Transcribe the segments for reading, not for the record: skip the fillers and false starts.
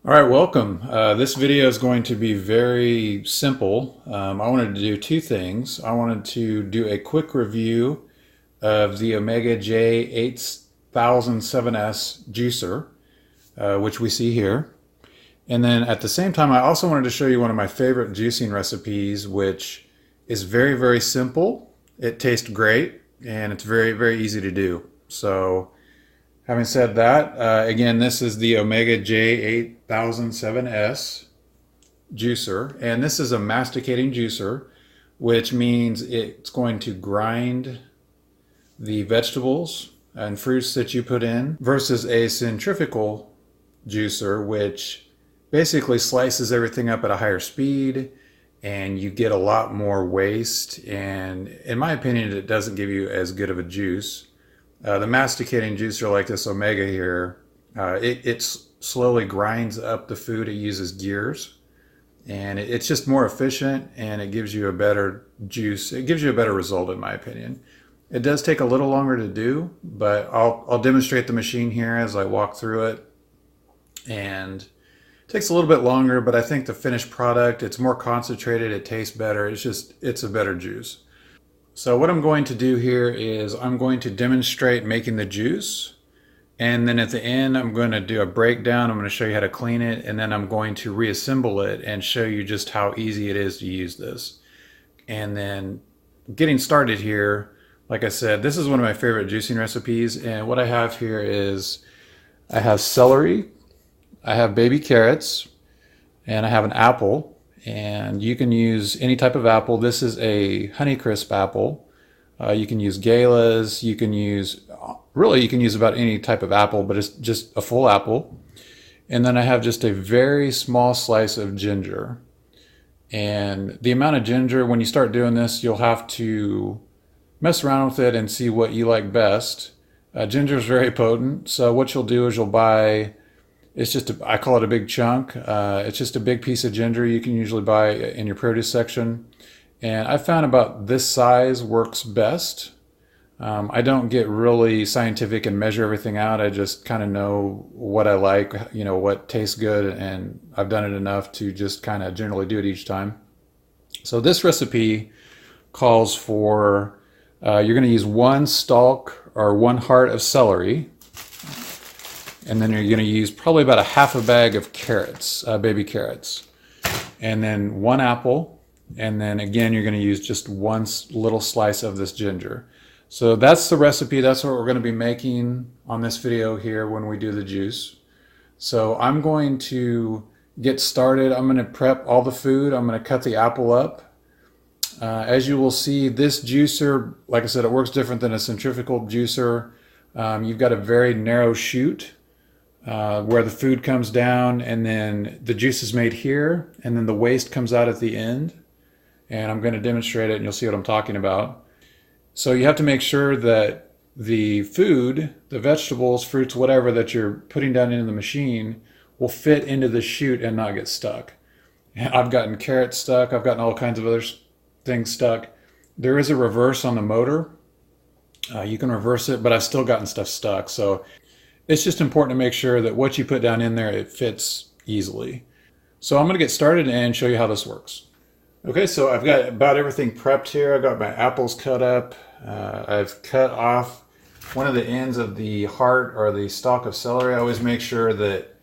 All right, welcome. This video is going to be very simple. I wanted to do two things. I wanted to do a quick review of the Omega J8007s Juicer, which we see here. And then at the same time, I also wanted to show you one of my favorite juicing recipes, which is very, very simple. It tastes great, and it's very, very easy to do. So having said that, again, this is the Omega J8007s Juicer, and this is a masticating juicer, which means it's going to grind the vegetables and fruits that you put in versus a centrifugal juicer, which basically slices everything up at a higher speed and you get a lot more waste, and in my opinion it doesn't give you as good of a juice. The masticating juicer like this Omega here, it slowly grinds up the food. It uses gears, and it's just more efficient, and it gives you a better juice. It gives you a better result, in my opinion. It does take a little longer to do, but I'll demonstrate the machine here as I walk through it. And it takes a little bit longer, but I think the finished product, it's more concentrated, it tastes better. It's a better juice. So what I'm going to do here is I'm going to demonstrate making the juice, and then at the end I'm going to do a breakdown. I'm going to show you how to clean it, and then I'm going to reassemble it and show you just how easy it is to use this. And then getting started here, like I said, this is one of my favorite juicing recipes, and what I have here is I have celery, I have baby carrots, and I have an apple. And you can use any type of apple. This is a Honeycrisp apple. You can use galas. You can use about any type of apple, but it's just a full apple. And then I have just a very small slice of ginger. And the amount of ginger, when you start doing this, you'll have to mess around with it and see what you like best. Ginger is very potent, so what you'll do is you'll buy, I call it a big chunk. It's just a big piece of ginger you can usually buy in your produce section. And I found about this size works best. I don't get really scientific and measure everything out. I just kind of know what I like, what tastes good, and I've done it enough to just kind of generally do it each time. So this recipe calls for, you're going to use one stalk or one heart of celery. And then you're going to use probably about a half a bag of carrots, baby carrots. And then one apple. And then again, you're going to use just one little slice of this ginger. So that's the recipe. That's what we're going to be making on this video here when we do the juice. So I'm going to get started. I'm going to prep all the food. I'm going to cut the apple up. As you will see, this juicer, like I said, it works different than a centrifugal juicer. You've got a very narrow chute where the food comes down, and then the juice is made here, and then the waste comes out at the end. And I'm going to demonstrate it, and you'll see what I'm talking about. So you have to make sure that the food, the vegetables, fruits, whatever that you're putting down into the machine will fit into the chute and not get stuck. And I've gotten carrots stuck. I've gotten all kinds of other things stuck. There is a reverse on the motor. You can reverse it, but I've still gotten stuff stuck. So it's just important to make sure that what you put down in there, it fits easily. So I'm going to get started and show you how this works. Okay, so I've got about everything prepped here. I've got my apples cut up. I've cut off one of the ends of the heart or the stalk of celery. I always make sure that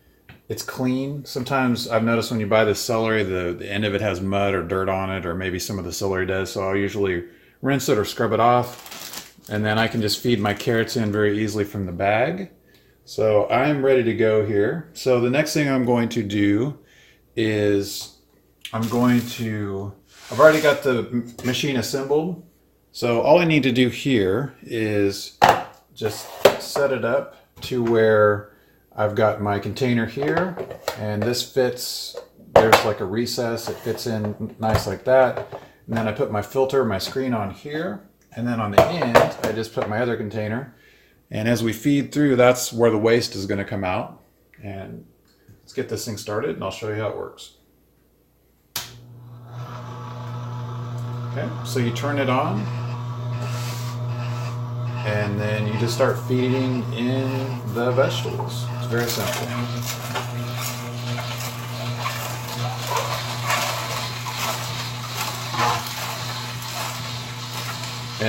it's clean. Sometimes I've noticed when you buy the celery, the end of it has mud or dirt on it, or maybe some of the celery does. So I'll usually rinse it or scrub it off. And then I can just feed my carrots in very easily from the bag. So I'm ready to go here. So the next thing I'm going to do is I've already got the machine assembled. So all I need to do here is just set it up to where I've got my container here, and this fits, there's like a recess, it fits in nice like that. And then I put my filter, my screen on here, and then on the end, I just put my other container. And as we feed through, that's where the waste is going to come out. And let's get this thing started, and I'll show you how it works. Okay, so you turn it on, and then you just start feeding in the vegetables. It's very simple.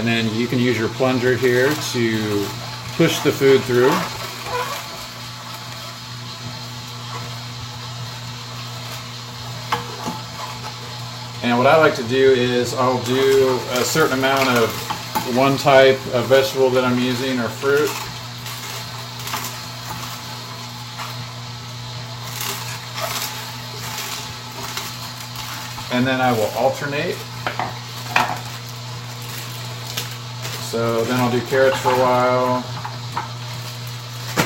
And then you can use your plunger here to push the food through. And what I like to do is I'll do a certain amount of one type of vegetable that I'm using or fruit. And then I will alternate. So then I'll do carrots for a while.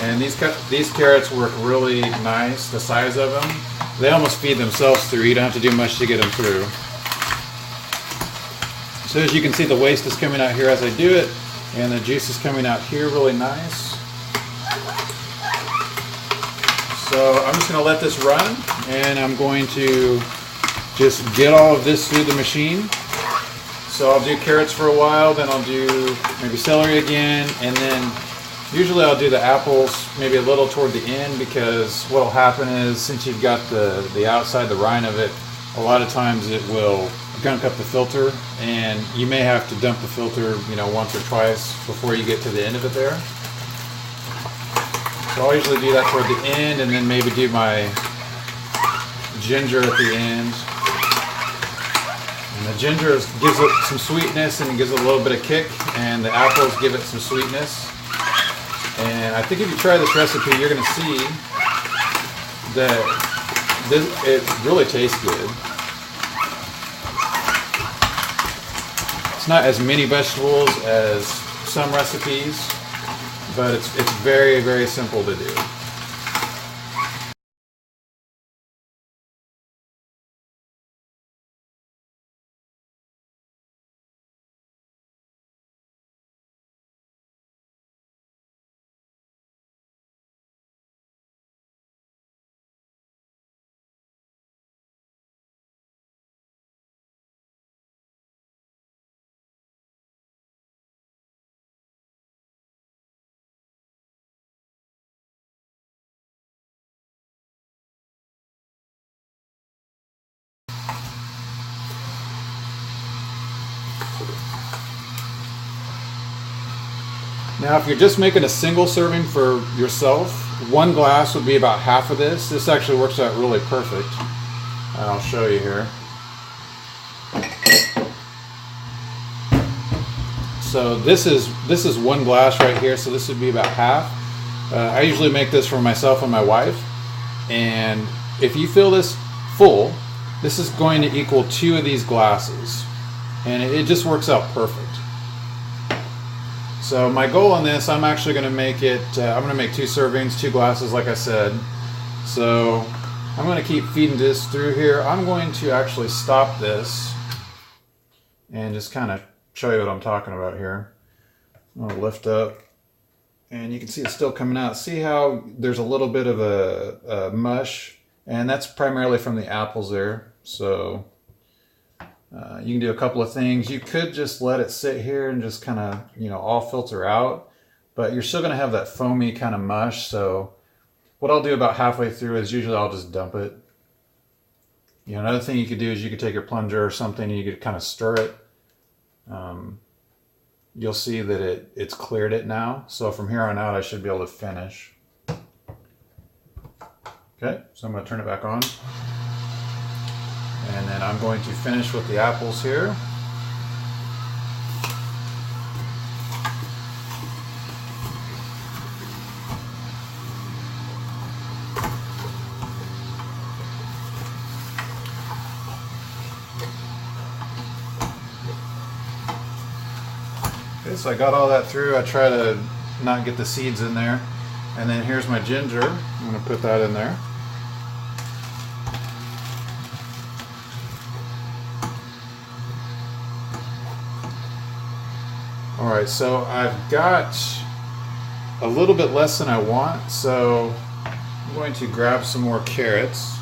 And these carrots work really nice, the size of them. They almost feed themselves through. You don't have to do much to get them through. So as you can see, the waste is coming out here as I do it, and the juice is coming out here really nice. So I'm just going to let this run, and I'm going to just get all of this through the machine. So I'll do carrots for a while, then I'll do maybe celery again, and then usually I'll do the apples maybe a little toward the end, because what will happen is, since you've got the outside, the rind of it, a lot of times it will gunk up the filter, and you may have to dump the filter, you know, once or twice before you get to the end of it there. So I'll usually do that toward the end, and then maybe do my ginger at the end. And the ginger gives it some sweetness and gives it a little bit of kick, and the apples give it some sweetness. And I think if you try this recipe, you're going to see that it really tastes good. It's not as many vegetables as some recipes, but it's very, very simple to do. Now, if you're just making a single serving for yourself, one glass would be about half of this. This actually works out really perfect. I'll show you here. So this is one glass right here, so this would be about half. I usually make this for myself and my wife, and if you fill this full, this is going to equal 2 of these glasses, and it just works out perfect. So my goal on this, I'm actually going to make it, I'm going to make 2 servings, 2 glasses like I said. So I'm going to keep feeding this through here. I'm going to actually stop this and just kind of show you what I'm talking about here. I'm going to lift up, and you can see it's still coming out. See how there's a little bit of a mush, and that's primarily from the apples there. So you can do a couple of things. You could just let it sit here and just kind of, you know, all filter out, but you're still going to have that foamy kind of mush. So what I'll do about halfway through is usually I'll just dump it. You know, another thing you could do is you could take your plunger or something and you could kind of stir it. You'll see that it's cleared it now. So from here on out, I should be able to finish. Okay, so I'm going to turn it back on. And then I'm going to finish with the apples here. Okay, so I got all that through. I try to not get the seeds in there. And then here's my ginger. I'm going to put that in there. Alright, so I've got a little bit less than I want, so I'm going to grab some more carrots.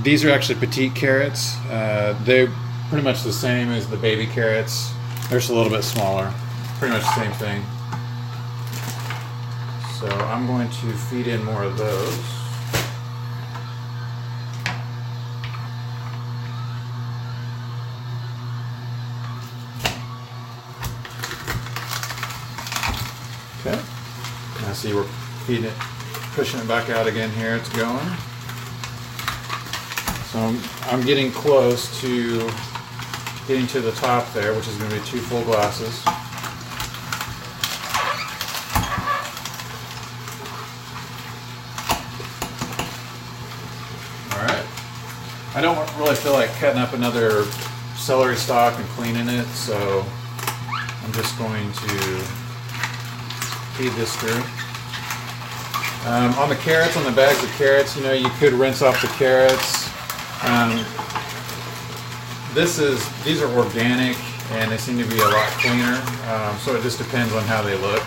These are actually petite carrots. They're pretty much the same as the baby carrots. They're just a little bit smaller. Pretty much the same thing. So I'm going to feed in more of those. Okay. Now see we're feeding it, pushing it back out again here. It's going. So I'm getting close to getting to the top there, which is going to be 2 full glasses. Alright. I don't really feel like cutting up another celery stalk and cleaning it, so I'm just going to feed this through. On the carrots, on the bags of carrots, you know, you could rinse off the carrots. These are organic and they seem to be a lot cleaner, so it just depends on how they look.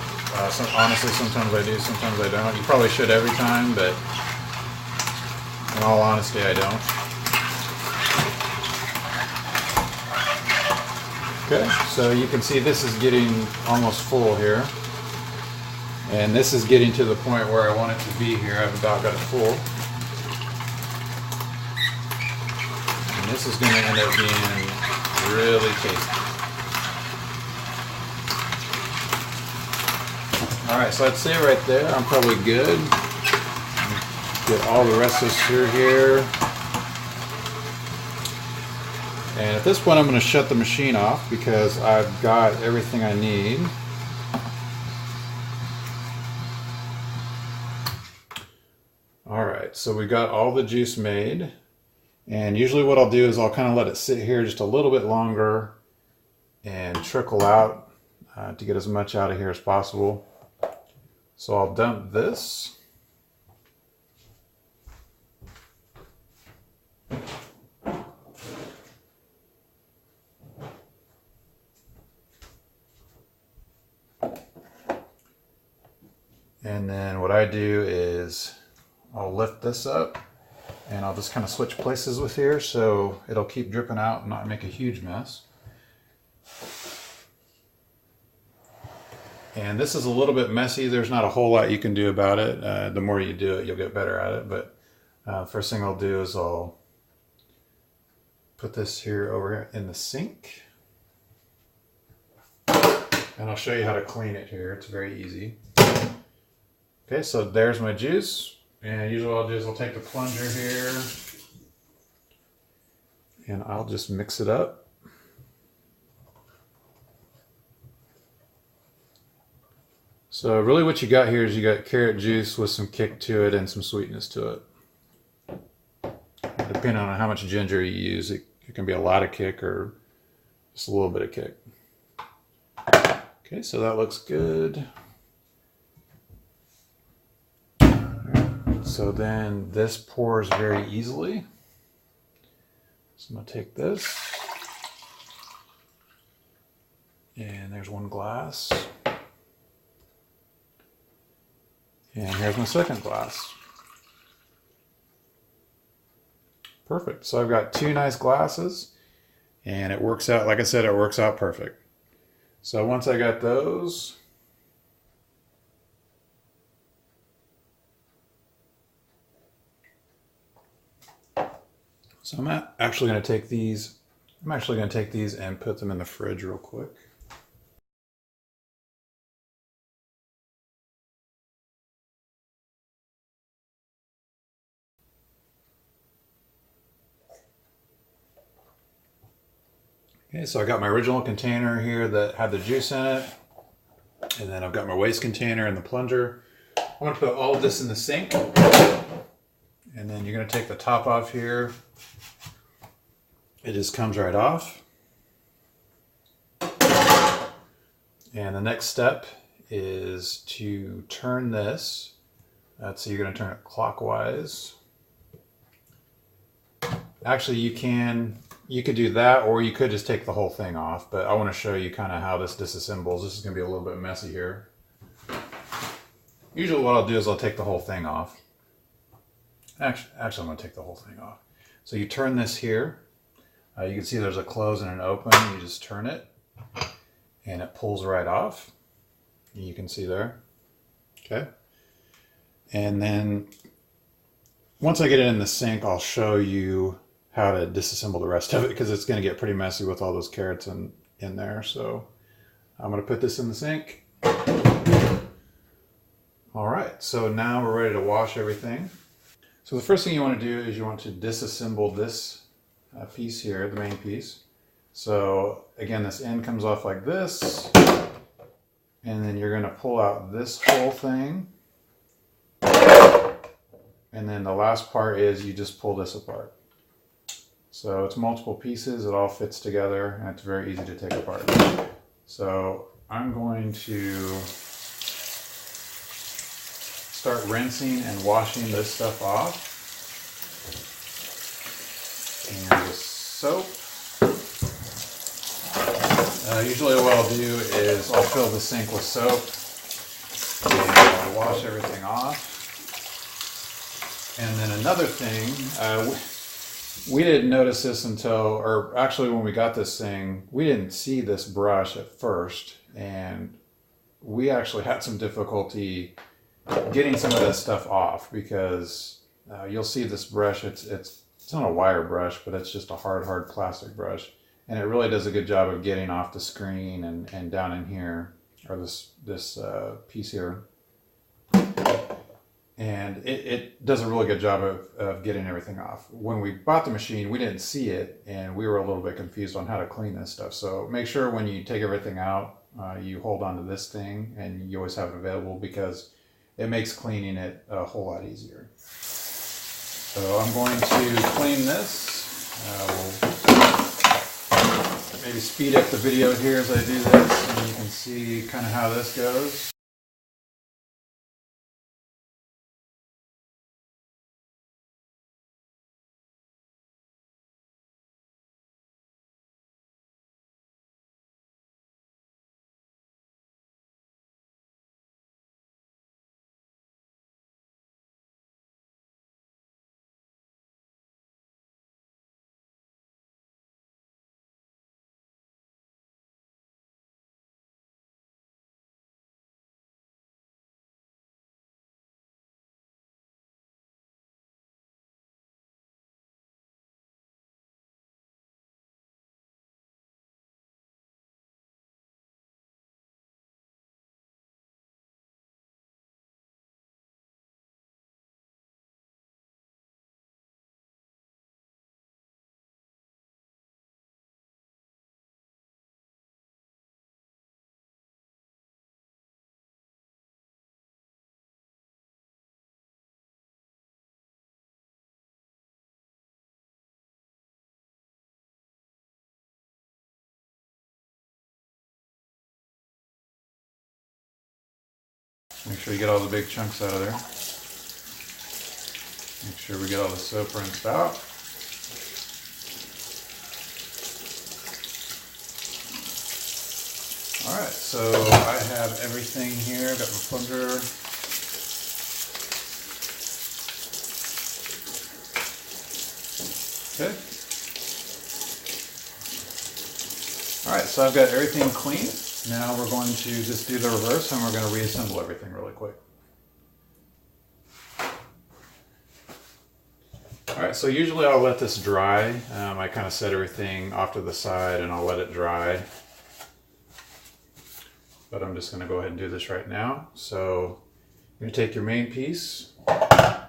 Honestly, sometimes I do, sometimes I don't. You probably should every time, but in all honesty, I don't. Okay, so you can see this is getting almost full here. And this is getting to the point where I want it to be here. I've about got it full. And this is going to end up being really tasty. Alright, so I'd say right there I'm probably good. Get all the rest of this through here. And at this point I'm going to shut the machine off because I've got everything I need. Alright, so we got all the juice made. And usually what I'll do is I'll kind of let it sit here just a little bit longer and trickle out to get as much out of here as possible. So I'll dump this. And then what I do is I'll lift this up and I'll just kind of switch places with here so it'll keep dripping out and not make a huge mess. And this is a little bit messy. There's not a whole lot you can do about it. The more you do it, you'll get better at it. But first thing I'll do is I'll put this here over in the sink. And I'll show you how to clean it here. It's very easy. Okay, so there's my juice. And usually what I'll do is I'll take the plunger here and I'll just mix it up. So really what you got here is you got carrot juice with some kick to it and some sweetness to it. Depending on how much ginger you use, it can be a lot of kick or just a little bit of kick. Okay, so that looks good. So then this pours very easily. So I'm going to take this. And there's one glass. And here's my second glass. Perfect. So I've got 2 nice glasses. And it works out, like I said, it works out perfect. So once I got those, so I'm actually going to take these and put them in the fridge real quick. Okay, so I got my original container here that had the juice in it. And then I've got my waste container and the plunger. I'm going to put all of this in the sink. And then you're going to take the top off here. It just comes right off. And the next step is to turn this. So you're going to turn it clockwise. Actually, you could do that, or you could just take the whole thing off, but I want to show you kind of how this disassembles. This is going to be a little bit messy here. Usually what I'll do is I'll take the whole thing off. Actually I'm going to take the whole thing off. So you turn this here. You can see there's a close and an open. You just turn it, and it pulls right off. You can see there. Okay. And then once I get it in the sink, I'll show you how to disassemble the rest of it, because it's going to get pretty messy with all those carrots in there. So I'm going to put this in the sink. All right, so now we're ready to wash everything. So the first thing you want to do is you want to disassemble this piece here, the main piece. So again, this end comes off like this, and then you're going to pull out this whole thing. And then the last part is you just pull this apart. So it's multiple pieces, it all fits together, and it's very easy to take apart. So I'm going to start rinsing and washing this stuff off. And with soap. Usually what I'll do is I'll fill the sink with soap and I'll wash everything off. And then another thing, we didn't notice this until, or actually when we got this thing, we didn't see this brush at first, and we actually had some difficulty getting some of this stuff off because you'll see this brush, it's not a wire brush, but it's just a hard plastic brush, and it really does a good job of getting off the screen and down in here, or this piece here. And it does a really good job of getting everything off. When we bought the machine, we didn't see it, and we were a little bit confused on how to clean this stuff. So make sure when you take everything out, you hold on to this thing, and you always have it available because it makes cleaning it a whole lot easier. So I'm going to clean this. We'll maybe speed up the video here as I do this, and you can see kind of how this goes. Make sure you get all the big chunks out of there. Make sure we get all the soap rinsed out. Alright, so I have everything here. Got my plunger. Okay. Alright, so I've got everything clean. Now we're going to just do the reverse, and we're going to reassemble everything really quick. Alright, so usually I'll let this dry. I kind of set everything off to the side and I'll let it dry. But I'm just going to go ahead and do this right now. So you're going to take your main piece, and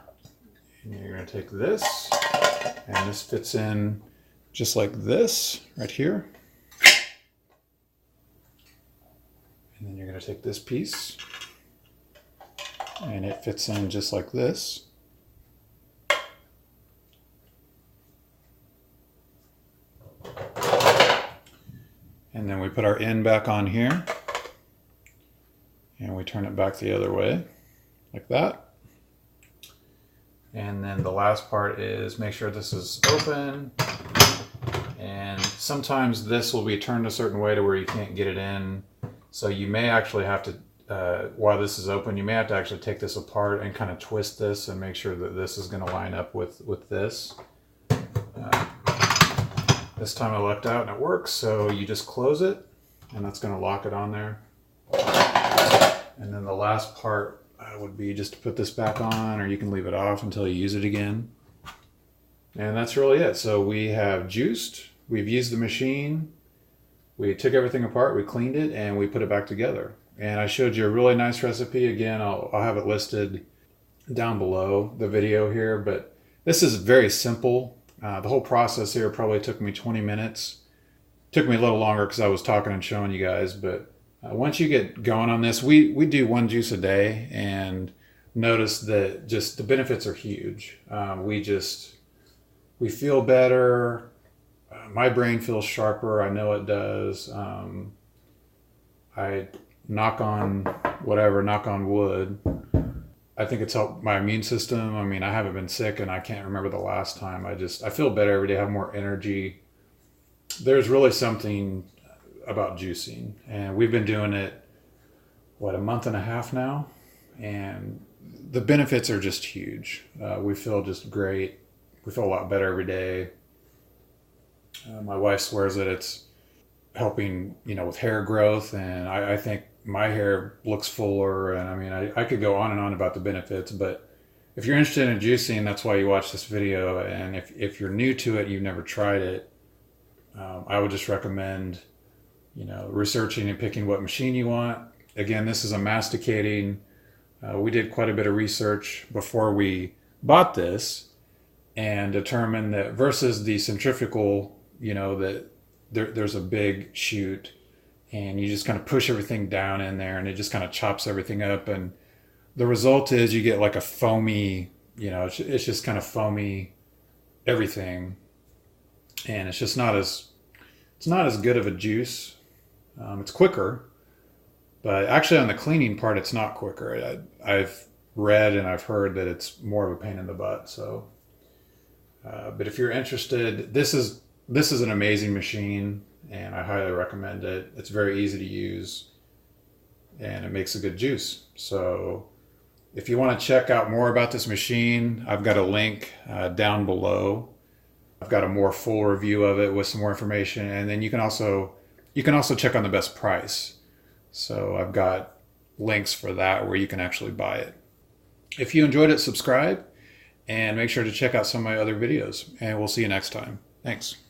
you're going to take this, and this fits in just like this right here. And then you're going to take this piece, and it fits in just like this. And then we put our end back on here, and we turn it back the other way, like that. And then the last part is make sure this is open, and sometimes this will be turned a certain way to where you can't get it in. So you may actually have to, while this is open, you may have to actually take this apart and kind of twist this and make sure that this is going to line up with this. This time I lucked out and it works, so you just close it, and that's going to lock it on there. And then the last part would be just to put this back on, or you can leave it off until you use it again. And that's really it. So we have juiced, we've used the machine, we took everything apart, we cleaned it, and we put it back together. And I showed you a really nice recipe. Again, I'll have it listed down below the video here, but this is very simple. The whole process here probably took me 20 minutes. Took me a little longer because I was talking and showing you guys, but once you get going on this, we do one juice a day, and notice that just the benefits are huge. We feel better. My brain feels sharper. I know it does. I knock on wood. I think it's helped my immune system. I mean, I haven't been sick and I can't remember the last time. I feel better every day, have more energy. There's really something about juicing, and we've been doing it, a month and a half now, and the benefits are just huge. We feel just great. We feel a lot better every day. My wife swears that it's helping, with hair growth, and I think my hair looks fuller, and I mean, I could go on and on about the benefits, but if you're interested in juicing, that's why you watch this video. And if you're new to it, you've never tried it, I would just recommend, researching and picking what machine you want. Again, this is a masticating. We did quite a bit of research before we bought this and determined that versus the centrifugal, that there's a big chute, and you just kind of push everything down in there and it just kind of chops everything up. And the result is you get like a foamy, it's just kind of foamy everything. And it's just not as good of a juice. It's quicker, but actually on the cleaning part, it's not quicker. I've read and I've heard that it's more of a pain in the butt. So, but if you're interested, this is an amazing machine, and I highly recommend it. It's very easy to use, and it makes a good juice. So if you want to check out more about this machine, I've got a link down below. I've got a more full review of it with some more information, and then you can also check on the best price. So I've got links for that where you can actually buy it. If you enjoyed it, subscribe and make sure to check out some of my other videos, and we'll see you next time. Thanks.